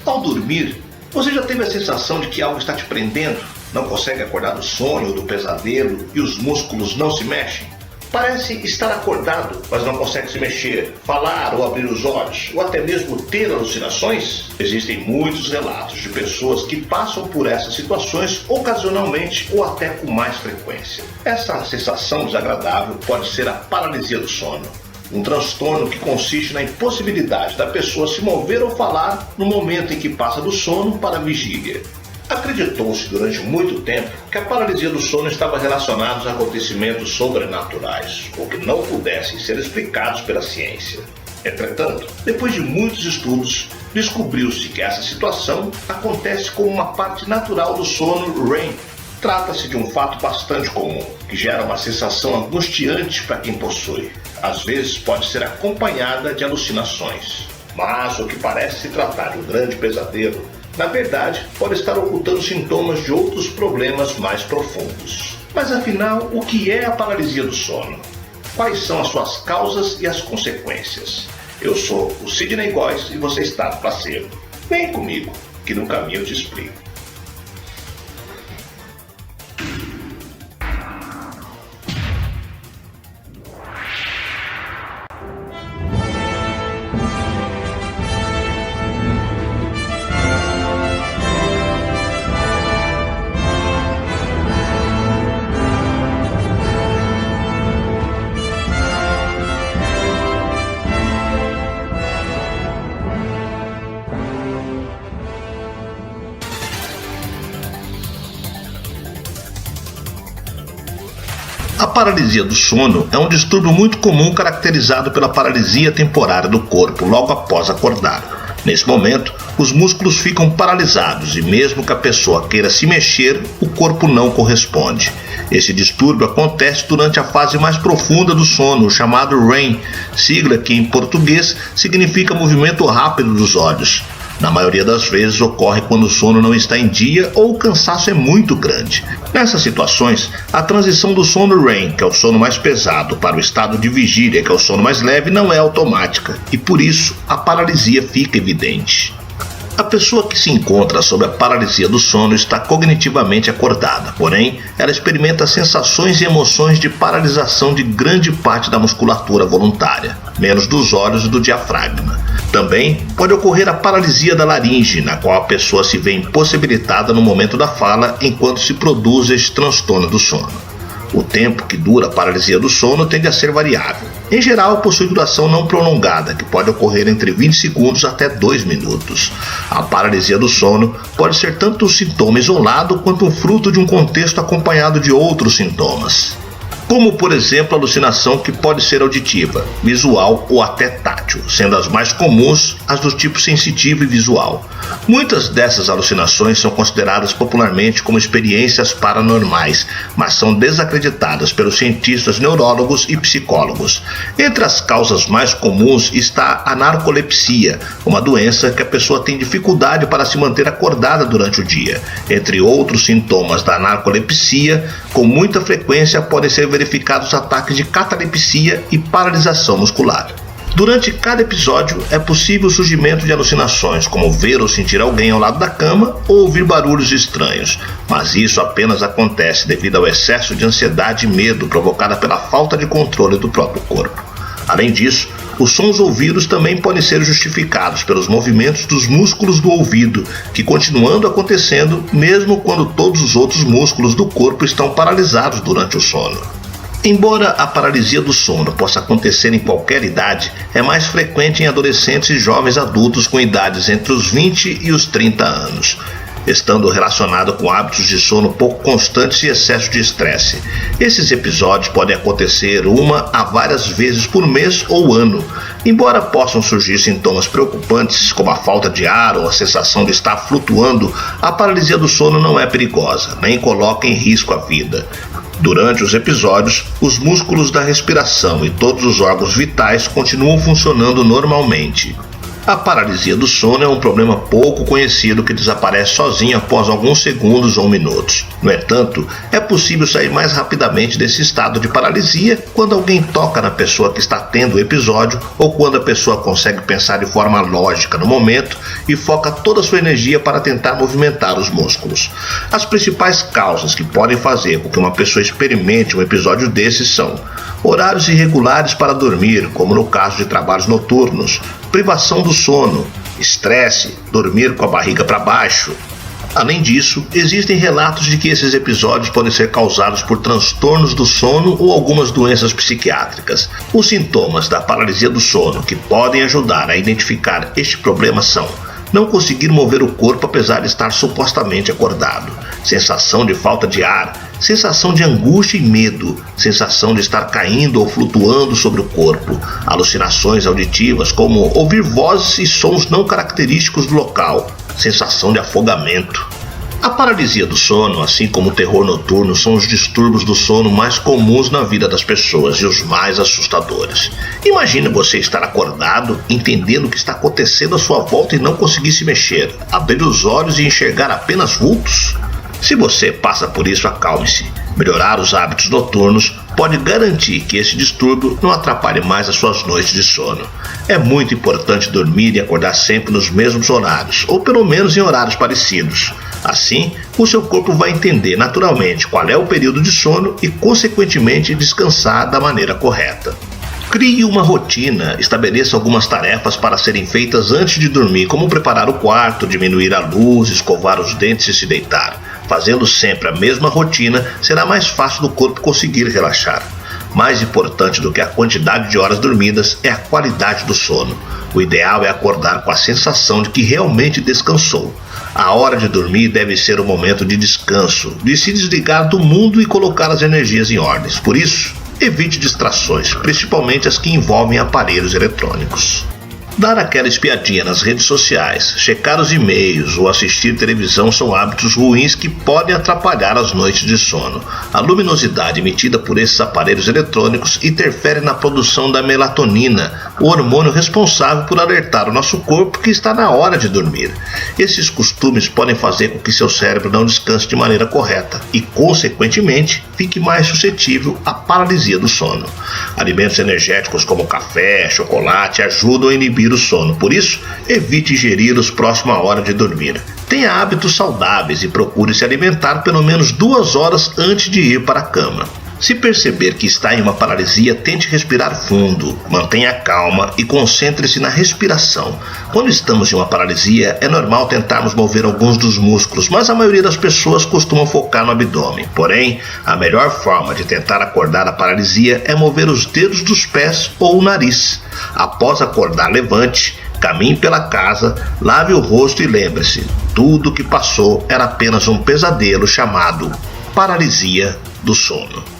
Ao dormir, você já teve a sensação de que algo está te prendendo? Não consegue acordar do sonho ou do pesadelo e os músculos não se mexem? Parece estar acordado, mas não consegue se mexer, falar ou abrir os olhos, ou até mesmo ter alucinações? Existem muitos relatos de pessoas que passam por essas situações ocasionalmente ou até com mais frequência. Essa sensação desagradável pode ser a paralisia do sono, um transtorno que consiste na impossibilidade da pessoa se mover ou falar no momento em que passa do sono para a vigília. Acreditou-se durante muito tempo que a paralisia do sono estava relacionada a acontecimentos sobrenaturais, ou que não pudessem ser explicados pela ciência. Entretanto, depois de muitos estudos, descobriu-se que essa situação acontece como uma parte natural do sono REM. Trata-se de um fato bastante comum, que gera uma sensação angustiante para quem possui. Às vezes pode ser acompanhada de alucinações, mas o que parece se tratar de um grande pesadelo, na verdade, pode estar ocultando sintomas de outros problemas mais profundos. Mas afinal, o que é a paralisia do sono? Quais são as suas causas e as consequências? Eu sou o Sidney Góes e você está no Placebo. Vem comigo, que no caminho eu te explico. A paralisia do sono é um distúrbio muito comum caracterizado pela paralisia temporária do corpo logo após acordar. Nesse momento, os músculos ficam paralisados e mesmo que a pessoa queira se mexer, o corpo não corresponde. Esse distúrbio acontece durante a fase mais profunda do sono, chamado REM, sigla que em português significa movimento rápido dos olhos. Na maioria das vezes ocorre quando o sono não está em dia ou o cansaço é muito grande. Nessas situações, a transição do sono REM, que é o sono mais pesado, para o estado de vigília, que é o sono mais leve, não é automática e por isso a paralisia fica evidente. A pessoa que se encontra sob a paralisia do sono está cognitivamente acordada, porém, ela experimenta sensações e emoções de paralisação de grande parte da musculatura voluntária, menos dos olhos e do diafragma. Também pode ocorrer a paralisia da laringe, na qual a pessoa se vê impossibilitada no momento da fala enquanto se produz este transtorno do sono. O tempo que dura a paralisia do sono tende a ser variável. Em geral, possui duração não prolongada, que pode ocorrer entre 20 segundos até 2 minutos. A paralisia do sono pode ser tanto um sintoma isolado quanto um fruto de um contexto acompanhado de outros sintomas, como por exemplo a alucinação que pode ser auditiva, visual ou até tátil, sendo as mais comuns as do tipo sensitivo e visual. Muitas dessas alucinações são consideradas popularmente como experiências paranormais, mas são desacreditadas pelos cientistas neurólogos e psicólogos. Entre as causas mais comuns está a narcolepsia, uma doença que a pessoa tem dificuldade para se manter acordada durante o dia. Entre outros sintomas da narcolepsia, com muita frequência podem ser verificados ataques de catalepsia e paralisação muscular. Durante cada episódio é possível o surgimento de alucinações, como ver ou sentir alguém ao lado da cama ou ouvir barulhos estranhos, mas isso apenas acontece devido ao excesso de ansiedade e medo provocada pela falta de controle do próprio corpo. Além disso, os sons ouvidos também podem ser justificados pelos movimentos dos músculos do ouvido, que continuando acontecendo mesmo quando todos os outros músculos do corpo estão paralisados durante o sono. Embora a paralisia do sono possa acontecer em qualquer idade, é mais frequente em adolescentes e jovens adultos com idades entre os 20 e os 30 anos, estando relacionado com hábitos de sono pouco constantes e excesso de estresse. Esses episódios podem acontecer uma a várias vezes por mês ou ano. Embora possam surgir sintomas preocupantes, como a falta de ar ou a sensação de estar flutuando, a paralisia do sono não é perigosa, nem coloca em risco a vida. Durante os episódios, os músculos da respiração e todos os órgãos vitais continuam funcionando normalmente. A paralisia do sono é um problema pouco conhecido que desaparece sozinho após alguns segundos ou minutos. No entanto, é possível sair mais rapidamente desse estado de paralisia quando alguém toca na pessoa que está tendo o episódio ou quando a pessoa consegue pensar de forma lógica no momento e foca toda a sua energia para tentar movimentar os músculos. As principais causas que podem fazer com que uma pessoa experimente um episódio desses são horários irregulares para dormir, como no caso de trabalhos noturnos, privação do sono, estresse, dormir com a barriga para baixo. Além disso, existem relatos de que esses episódios podem ser causados por transtornos do sono ou algumas doenças psiquiátricas. Os sintomas da paralisia do sono que podem ajudar a identificar este problema são: não conseguir mover o corpo apesar de estar supostamente acordado, sensação de falta de ar, sensação de angústia e medo, sensação de estar caindo ou flutuando sobre o corpo, alucinações auditivas como ouvir vozes e sons não característicos do local, sensação de afogamento. A paralisia do sono, assim como o terror noturno, são os distúrbios do sono mais comuns na vida das pessoas e os mais assustadores. Imagine você estar acordado, entendendo o que está acontecendo à sua volta e não conseguir se mexer, abrir os olhos e enxergar apenas vultos. Se você passa por isso, acalme-se. Melhorar os hábitos noturnos pode garantir que esse distúrbio não atrapalhe mais as suas noites de sono. É muito importante dormir e acordar sempre nos mesmos horários, ou pelo menos em horários parecidos. Assim, o seu corpo vai entender naturalmente qual é o período de sono e, consequentemente, descansar da maneira correta. Crie uma rotina, estabeleça algumas tarefas para serem feitas antes de dormir, como preparar o quarto, diminuir a luz, escovar os dentes e se deitar. Fazendo sempre a mesma rotina, será mais fácil do corpo conseguir relaxar. Mais importante do que a quantidade de horas dormidas é a qualidade do sono. O ideal é acordar com a sensação de que realmente descansou. A hora de dormir deve ser um momento de descanso, de se desligar do mundo e colocar as energias em ordem. Por isso, evite distrações, principalmente as que envolvem aparelhos eletrônicos. Dar aquela espiadinha nas redes sociais, checar os e-mails ou assistir televisão são hábitos ruins que podem atrapalhar as noites de sono. A luminosidade emitida por esses aparelhos eletrônicos interfere na produção da melatonina, o hormônio responsável por alertar o nosso corpo que está na hora de dormir. Esses costumes podem fazer com que seu cérebro não descanse de maneira correta e, consequentemente, fique mais suscetível à paralisia do sono. Alimentos energéticos como café, chocolate ajudam a inibir o sono, por isso, evite ingeri-los próximo à hora de dormir. Tenha hábitos saudáveis e procure se alimentar pelo menos 2 horas antes de ir para a cama. Se perceber que está em uma paralisia, tente respirar fundo, mantenha calma e concentre-se na respiração. Quando estamos em uma paralisia, é normal tentarmos mover alguns dos músculos, mas a maioria das pessoas costumam focar no abdômen. Porém, a melhor forma de tentar acordar a paralisia é mover os dedos dos pés ou o nariz. Após acordar, levante, caminhe pela casa, lave o rosto e lembre-se, tudo o que passou era apenas um pesadelo chamado paralisia do sono.